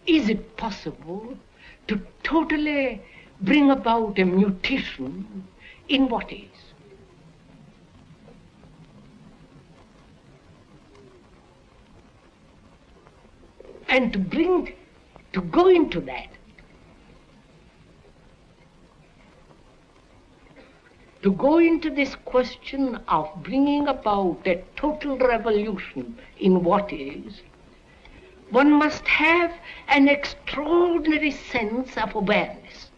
is it possible to totally bring about a mutation in what is? And to go into that, to go into this question of bringing about a total revolution in what is, one must have an extraordinary sense of awareness.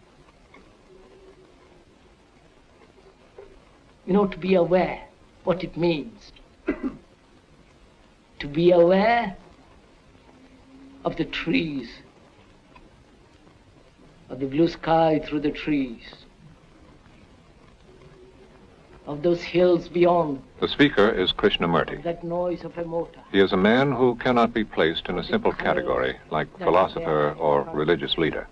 You know, to be aware, what it means. To be aware of the trees, of the blue sky through the trees, of those hills beyond. The speaker is Krishnamurti. That noise of a motor. He is a man who cannot be placed in a simple category like philosopher or religious leader.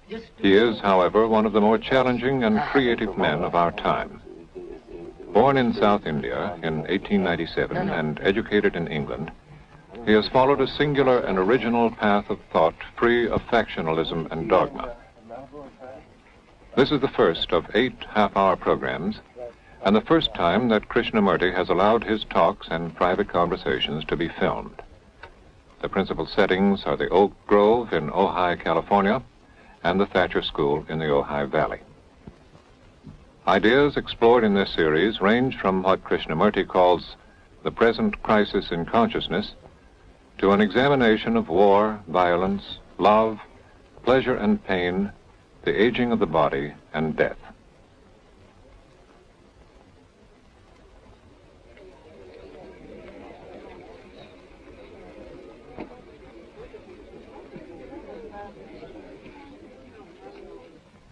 He is, however, one of the more challenging and creative men of our time. Born in South India in 1897 and educated in England, he has followed a singular and original path of thought free of factionalism and dogma. This is the first of 8 half-hour programs, and the first time that Krishnamurti has allowed his talks and private conversations to be filmed. The principal settings are the Oak Grove in Ojai, California, and the Thatcher School in the Ojai Valley. Ideas explored in this series range from what Krishnamurti calls the present crisis in consciousness to an examination of war, violence, love, pleasure and pain, the aging of the body, and death.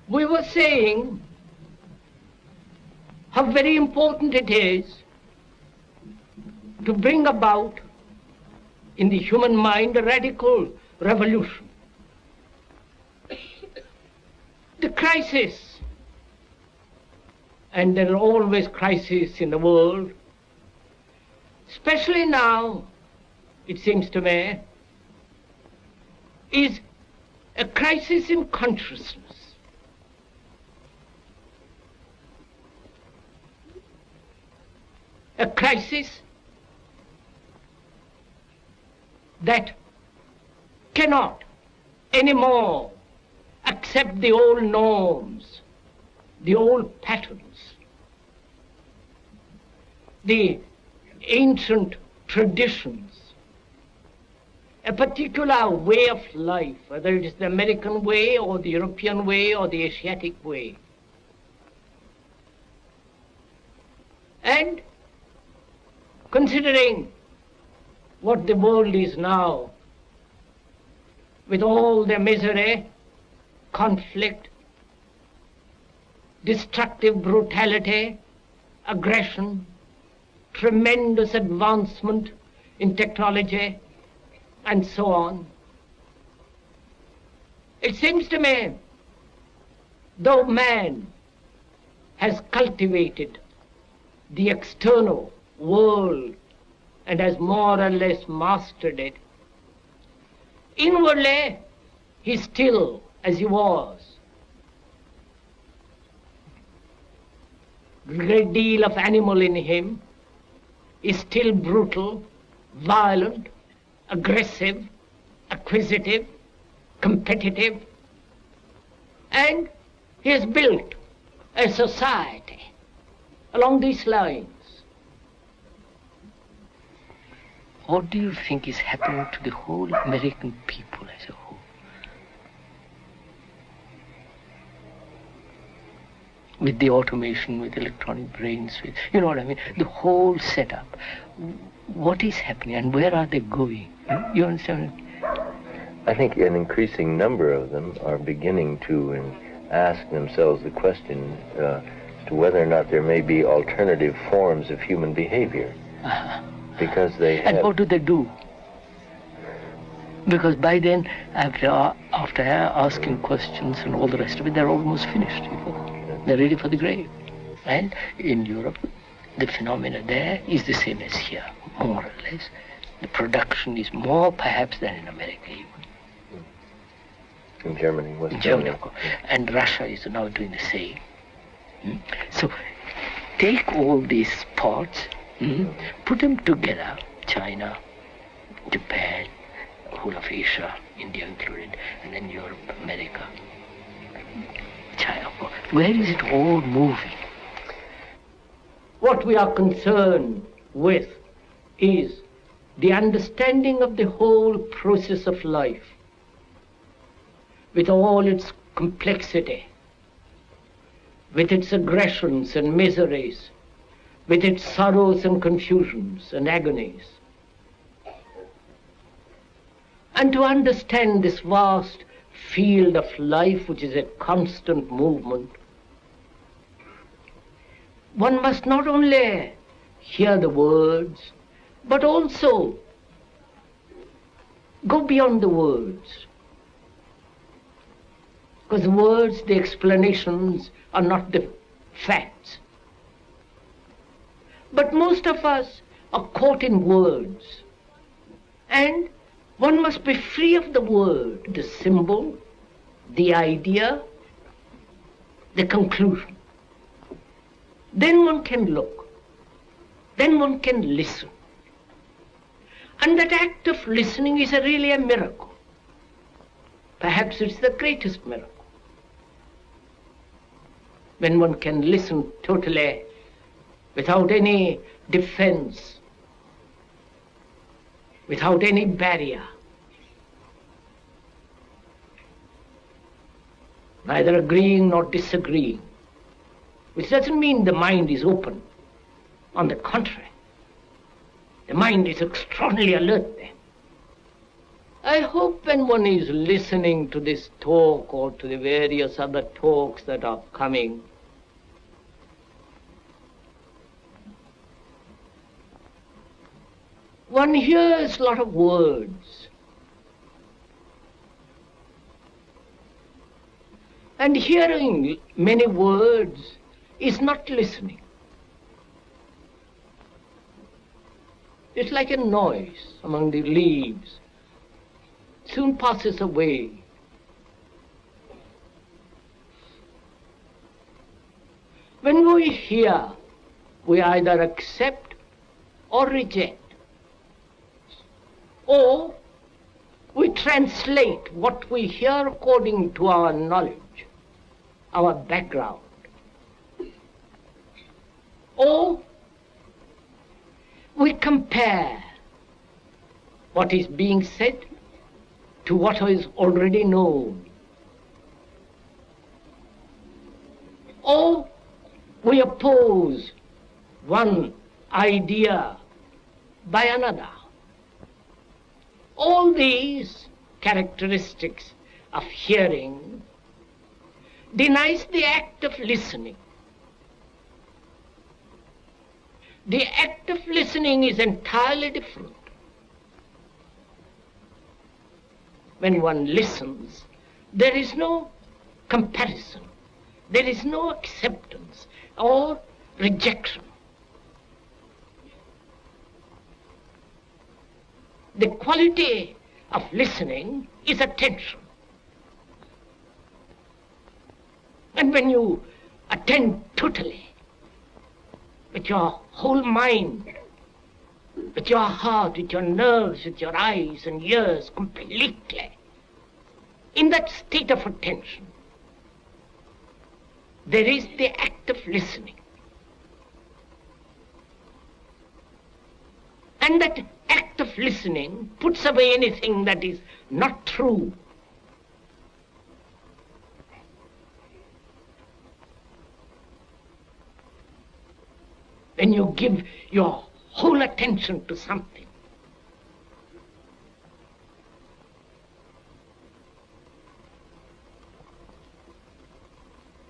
We were saying how very important it is to bring about in the human mind a radical revolution. The crisis, and there are always crises in the world, especially now, it seems to me, is a crisis in consciousness. A crisis that cannot anymore accept the old norms, the old patterns, the ancient traditions, a particular way of life, whether it is the American way or the European way or the Asiatic way. And considering what the world is now, with all the misery, conflict, destructive brutality, aggression, tremendous advancement in technology, and so on, it seems to me, though man has cultivated the external world and has more or less mastered it, inwardly he's still as he was. A great deal of animal in him is still brutal, violent, aggressive, acquisitive, competitive, and he has built a society along these lines. What do you think is happening to the whole American people as a whole? With the automation, with electronic brains, with, you know what I mean, the whole setup. What is happening and where are they going? You understand? I think an increasing number of them are beginning to ask themselves the question as to whether or not there may be alternative forms of human behavior. Because they have... And what do they do? Because by then, after asking questions and all the rest of it, they're almost finished. They're ready for the grave. And in Europe, the phenomena there is the same as here, more or less. The production is more perhaps than in America even. In Germany, West Germany, Germany. of course. And Russia is now doing the same. So take all these spots, put them together, China, Japan, whole of Asia, India included, and then Europe, America, China. Where is it all moving? What we are concerned with is the understanding of the whole process of life, with all its complexity, with its aggressions and miseries, with its sorrows and confusions and agonies. And to understand this vast field of life, which is a constant movement, one must not only hear the words, but also go beyond the words. Because the words, the explanations are not the facts. But most of us are caught in words. And one must be free of the word, the symbol, the idea, the conclusion. Then one can look. Then one can listen. And that act of listening is really a miracle. Perhaps it's the greatest miracle. When one can listen totally without any defense, without any barrier, neither agreeing nor disagreeing, which doesn't mean the mind is open. On the contrary, the mind is extraordinarily alert then. I hope when one is listening to this talk or to the various other talks that are coming, one hears a lot of words. And hearing many words is not listening. It's like a noise among the leaves. Soon passes away. When we hear, we either accept or reject. Or we translate what we hear according to our knowledge, our background. Or we compare what is being said to what is already known. Or we oppose one idea by another. All these characteristics of hearing denies the act of listening. The act of listening is entirely different. When one listens, there is no comparison, there is no acceptance or rejection. The quality of listening is attention. And when you attend totally, with your whole mind, with your heart, with your nerves, with your eyes and ears completely, in that state of attention, there is the act of listening. And that act of listening puts away anything that is not true. When you give your whole attention to something,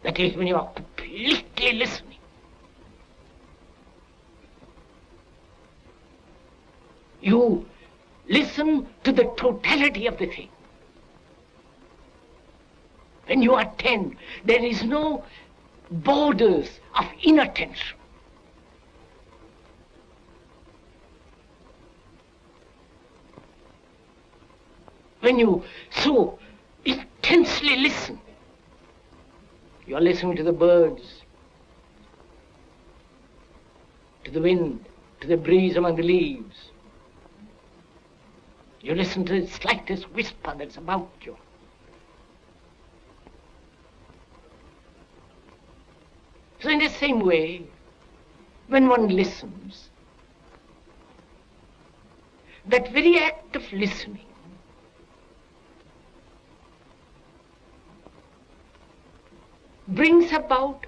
that is when you are completely listening. You listen to the totality of the thing. When you attend, there is no borders of inattention. When you so intensely intensely listen. You are listening to the birds, to the wind, to the breeze among the leaves. You listen to the slightest whisper that's about you. So in the same way, when one listens, that very act of listening brings about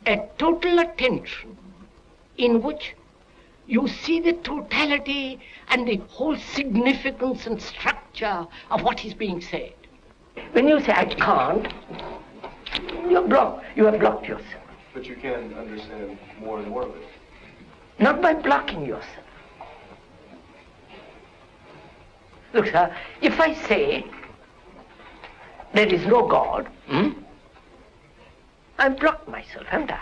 a total attention in which you see the totality and the whole significance and structure of what is being said. When you say, I can't, you have blocked yourself. But you can understand more and more of it. Not by blocking yourself. Look, sir, if I say there is no God, I've blocked myself, haven't I?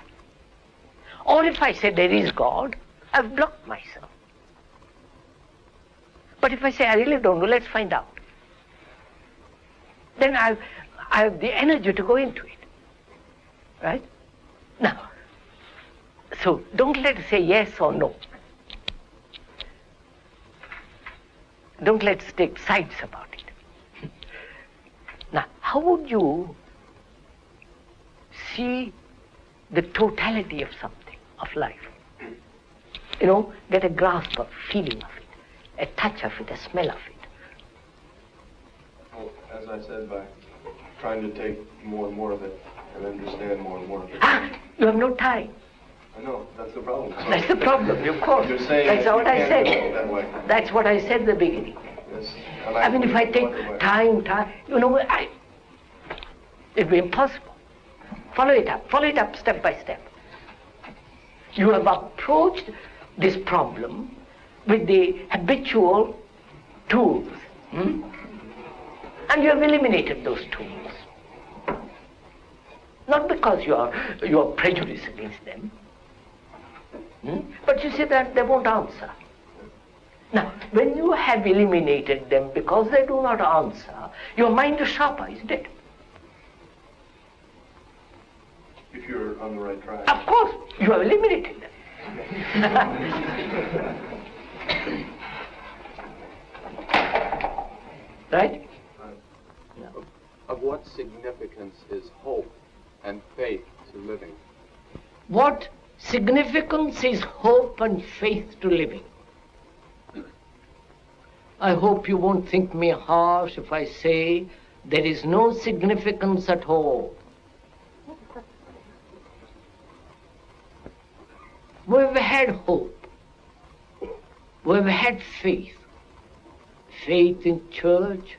Or if I say there is God, I've blocked myself. But if I say I really don't know, let's find out. Then I have the energy to go into it. Right? Now, so don't let us say yes or no. Don't let's take sides about it. Now, how would you see the totality of something, of life? You know, get a grasp of, feeling of it, a touch of it, a smell of it. Well, as I said, by trying to take more and more of it and understand more and more of it. You have no time. I know, that's the problem. So that's the problem, of course. You're saying that's what I said. That way. That's what I said at the beginning. Yes. I mean, if I take time, you know, it'd be impossible. Follow it up step by step. You have approached this problem with the habitual tools, and you have eliminated those tools. Not because you are prejudiced against them, but you see that they won't answer. Now, when you have eliminated them because they do not answer, your mind is sharper, isn't it? If you're on the right track. Of course, you have eliminated them. Right? Yeah. Of what significance is hope and faith to living? What significance is hope and faith to living? I hope you won't think me harsh if I say there is no significance at all. We've had hope. We've had faith. Faith in church,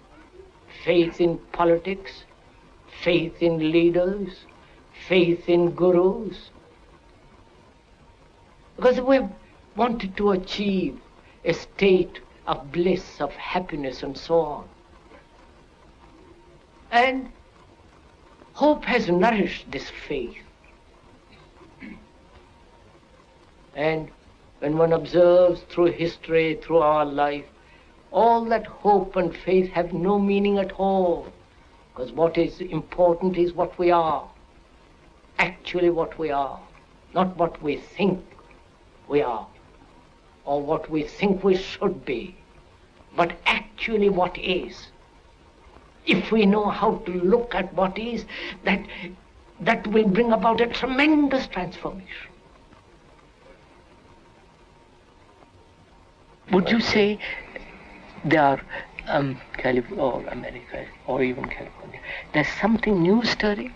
faith in politics, faith in leaders, faith in gurus. Because we've wanted to achieve a state of bliss, of happiness, and so on. And hope has nourished this faith. And when one observes through history, through our life, all that hope and faith have no meaning at all. Because what is important is what we are. Actually what we are. Not what we think we are. Or what we think we should be. But actually what is. If we know how to look at what is, that will bring about a tremendous transformation. Would you say there are California or America or even California, there's something new stirring?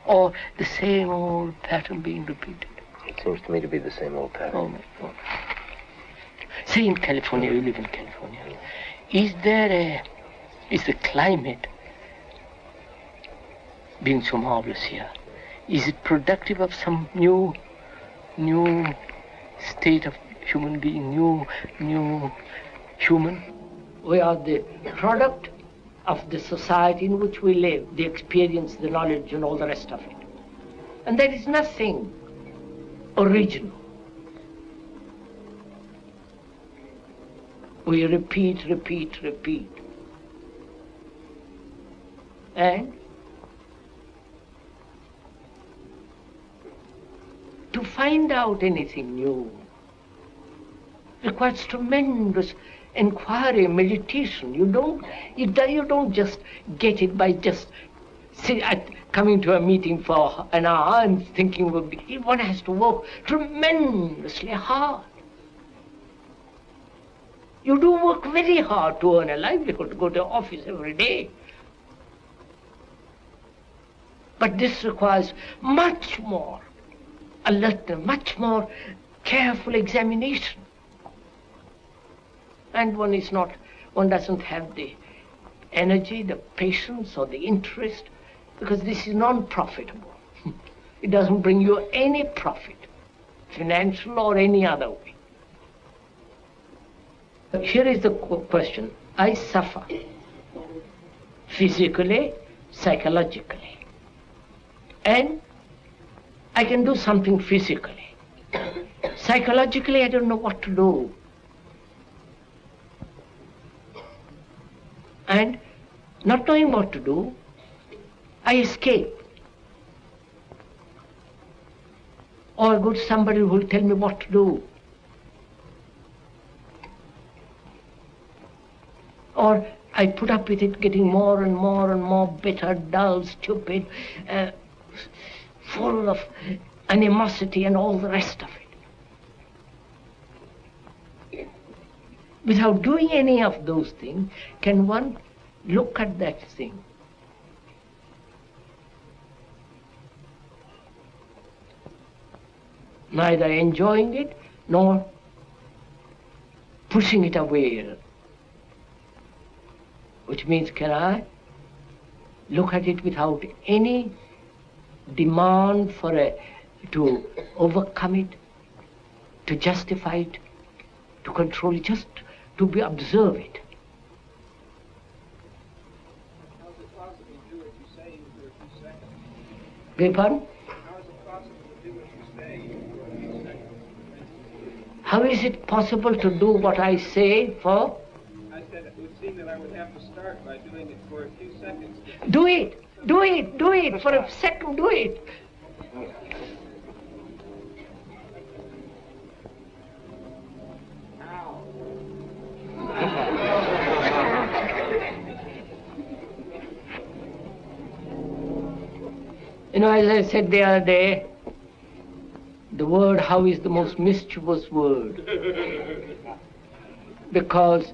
Or the same old pattern being repeated? It seems to me to be the same old pattern. Oh my God. Say in California, you live in California. Is the climate being so marvelous here? Is it productive of some new state of human being, new human? We are the product of the society in which we live, the experience, the knowledge, and all the rest of it. And there is nothing original. We repeat. And to find out anything new requires tremendous inquiry, meditation. You don't just get it by just coming to a meeting for an hour and thinking one has to work tremendously hard. You do work very hard to earn a livelihood, to go to the office every day. But this requires much more alertness, much more careful examination. And one doesn't have the energy, the patience, or the interest, because this is non-profitable. It doesn't bring you any profit, financial or any other way. Here is the question. I suffer physically, psychologically, and I can do something physically. Psychologically, I don't know what to do. And not knowing what to do, I escape. Or I go to somebody who will tell me what to do. Or I put up with it, getting more and more and more bitter, dull, stupid, full of animosity and all the rest of it. Without doing any of those things, can one look at that thing? Neither enjoying it nor pushing it away. Which means, can I look at it without any demand to overcome it, to justify it, to control it, just to observe it? How is it possible to do what you say in 30 seconds? Beg your pardon? How is it possible to do what you say in 30 seconds? How is it possible to do what I say for? I said it would seem that I would have to start by doing it for a few seconds. Do it for a second, do it. You know, as I said the other day, the word how is the most mischievous word. Because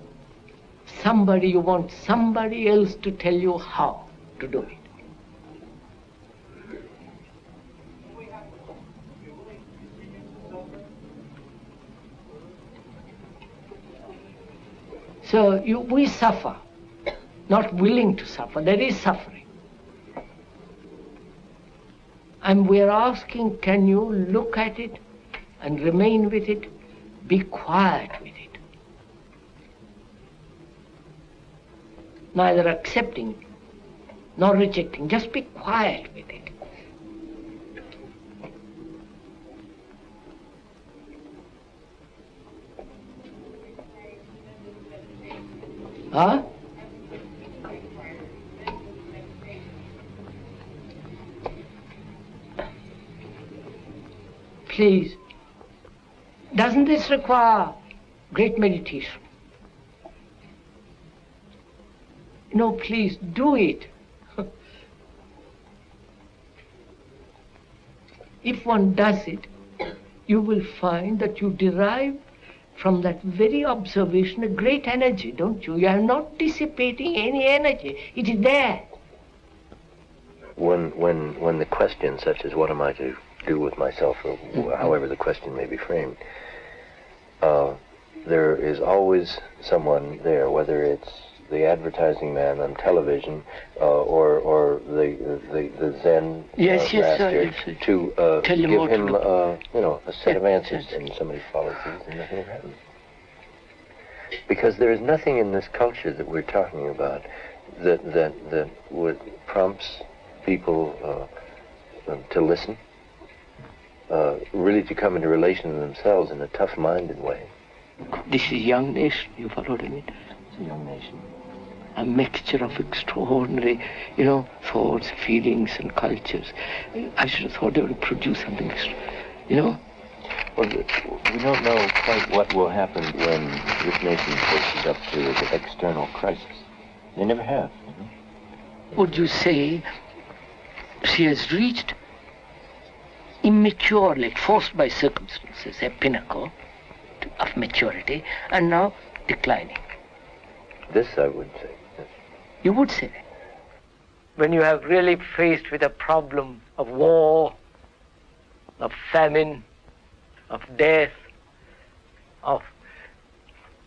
you want somebody else to tell you how to do it. So we suffer, not willing to suffer. There is suffering. And we're asking, can you look at it and remain with it, be quiet with it? Neither accepting nor rejecting, just be quiet with it. Huh? Please, doesn't this require great meditation? No, please, do it. If one does it, you will find that you derive from that very observation a great energy, don't you? You are not dissipating any energy. It is there. When the question, such as what am I to do with myself, or however the question may be framed, there is always someone there, whether it's the advertising man on television or the Zen master, to give him a set of answers, and somebody follows these and nothing happens. Because there is nothing in this culture that we're talking about that would prompts people to listen, really to come into relation to themselves in a tough-minded way. This is a young nation, you followed me? It's a young nation. a mixture of extraordinary, thoughts, feelings, and cultures. I should have thought they would produce something, Well, we don't know quite what will happen when this nation faces up to the external crisis. They never have. Would you say she has reached immature, like forced by circumstances, a pinnacle of maturity, and now declining? This I would say. Yes. You would say that. When you have really faced with a problem of war, of famine, of death, of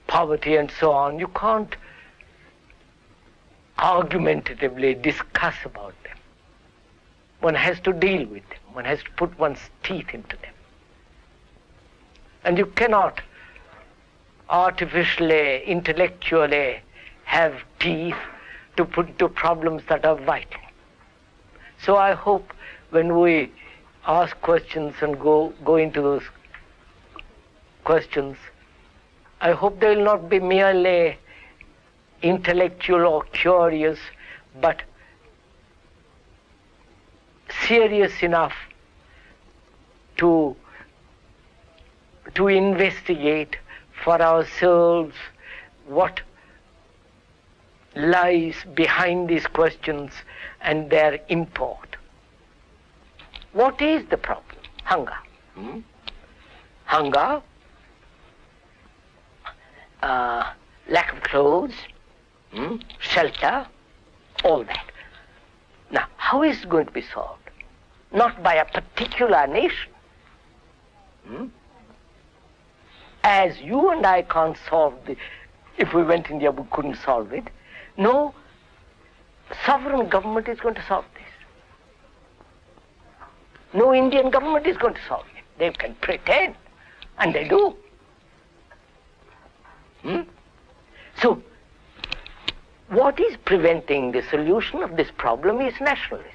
poverty and so on, you can't argumentatively discuss about them. One has to deal with them. One has to put one's teeth into them. And you cannot artificially, intellectually have teeth to put to problems that are vital. So I hope when we ask questions and go into those questions, I hope they will not be merely intellectual or curious, but serious enough to investigate for ourselves what lies behind these questions and their import. What is the problem? Hunger. Hunger, lack of clothes, shelter, all that. Now, how is it going to be solved? Not by a particular nation. As you and I can't solve if we went India, we couldn't solve it. No, sovereign government is going to solve this. No Indian government is going to solve it. They can pretend, and they do. So, what is preventing the solution of this problem is nationalism.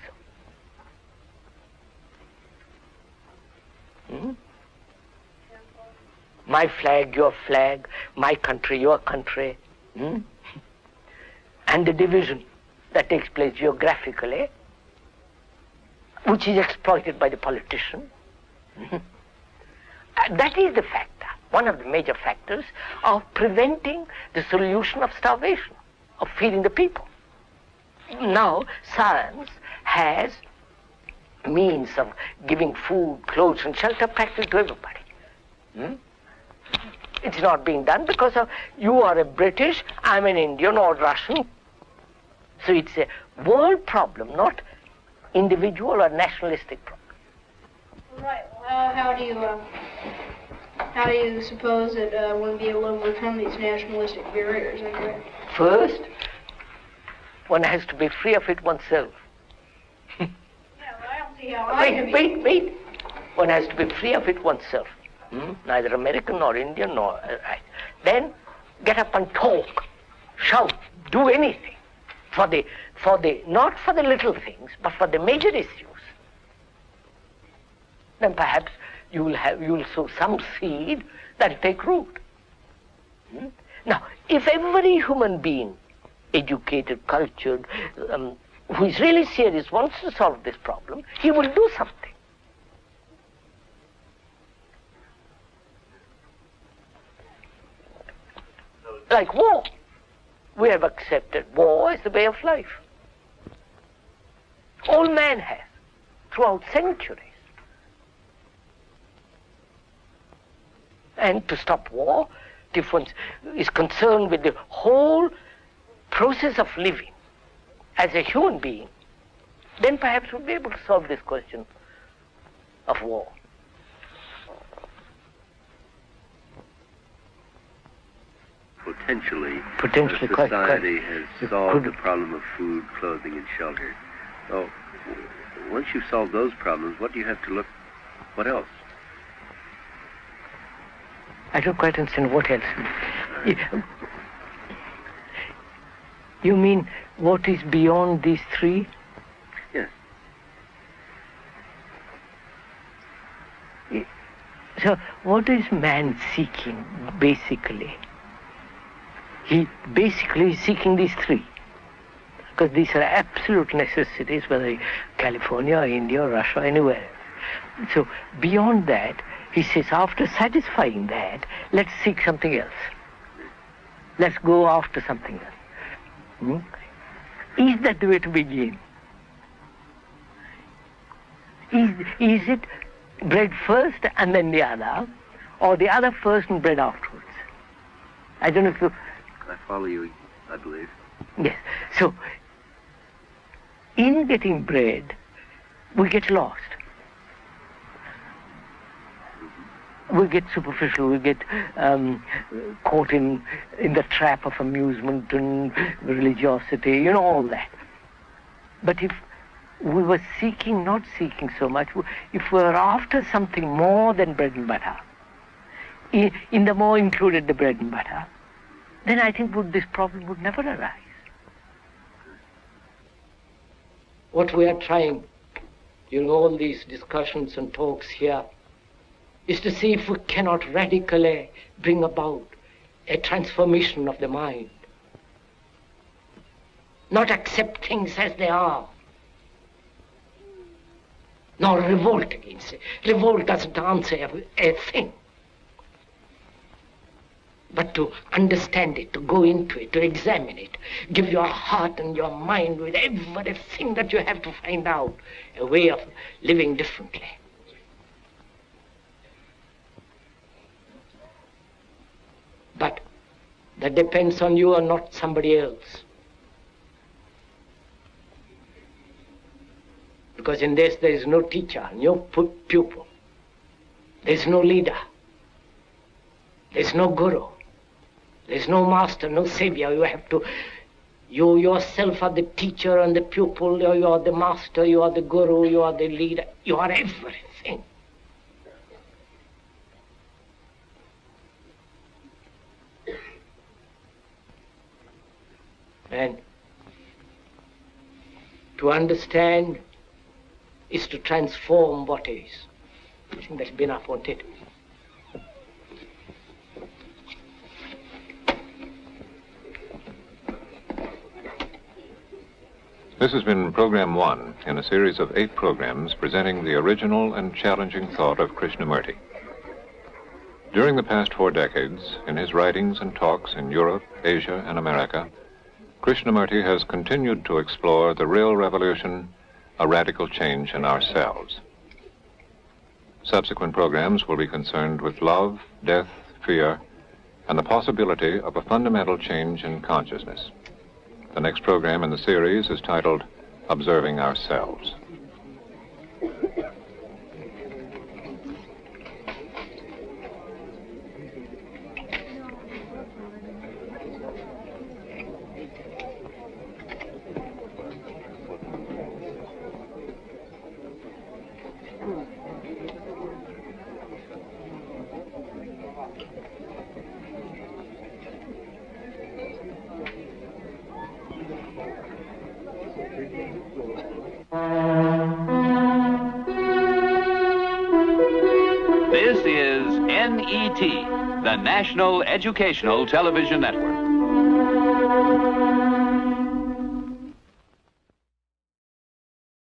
My flag, your flag, my country, your country, and the division that takes place geographically, which is exploited by the politician. That is the factor, one of the major factors of preventing the solution of starvation, of feeding the people. Now, science has means of giving food, clothes, and shelter practically to everybody. It's not being done because of you are a British, I'm an Indian or Russian. So it's a world problem, not individual or nationalistic problem. Right. How do you suppose that one will be able to overcome these nationalistic barriers? First, one has to be free of it oneself. Yeah, but I don't see how I can be. Wait. One has to be free of it oneself. Neither American nor Indian nor right. Then get up and talk, shout, do anything for the not for the little things, but for the major issues. Then perhaps you will sow some seed that will take root. Now, if every human being, educated, cultured, who is really serious, wants to solve this problem, he will do something. Like war. We have accepted war as the way of life. All man has, throughout centuries. And to stop war, difference is concerned with the whole process of living as a human being. Then perhaps we'll be able to solve this question of war. Potentially quite, society has solved the problem of food, clothing, and shelter. So, once you've solved those problems, what do you have to look? What else? I don't quite understand what else. You mean what is beyond these three? Yes. So, what is man seeking, basically? He basically is seeking these three. because these are absolute necessities, whether California or India or Russia or anywhere. So beyond that, he says, after satisfying that, let's seek something else. Let's go after something else. Is that the way to begin? Is it bread first and then the other, or the other first and bread afterwards? I don't know if you... I follow you, I believe. Yes. So, in getting bread, we get lost. We get superficial, we get caught in the trap of amusement and religiosity, all that. But if we were not seeking so much, if we were after something more than bread and butter, in the more included the bread and butter, then I think this problem would never arise. What we are trying, all these discussions and talks here, is to see if we cannot radically bring about a transformation of the mind. Not accept things as they are, nor revolt against it. Revolt doesn't answer a thing. But to understand it, to go into it, to examine it, give your heart and your mind with everything that you have to find out, a way of living differently. But that depends on you and not somebody else. Because in this there is no teacher, no pupil. There is no leader. There is no guru. There is no master, no savior. You yourself are the teacher and the pupil, you are the master, you are the guru, you are the leader, you are everything. And to understand is to transform what is. I think that's been enough, won't it? This has been Program 1 in a series of 8 programs presenting the original and challenging thought of Krishnamurti. During the past 4 decades, in his writings and talks in Europe, Asia, and America, Krishnamurti has continued to explore the real revolution, a radical change in ourselves. Subsequent programs will be concerned with love, death, fear, and the possibility of a fundamental change in consciousness. The next program in the series is titled Observing Ourselves. This is NET, the National Educational Television Network.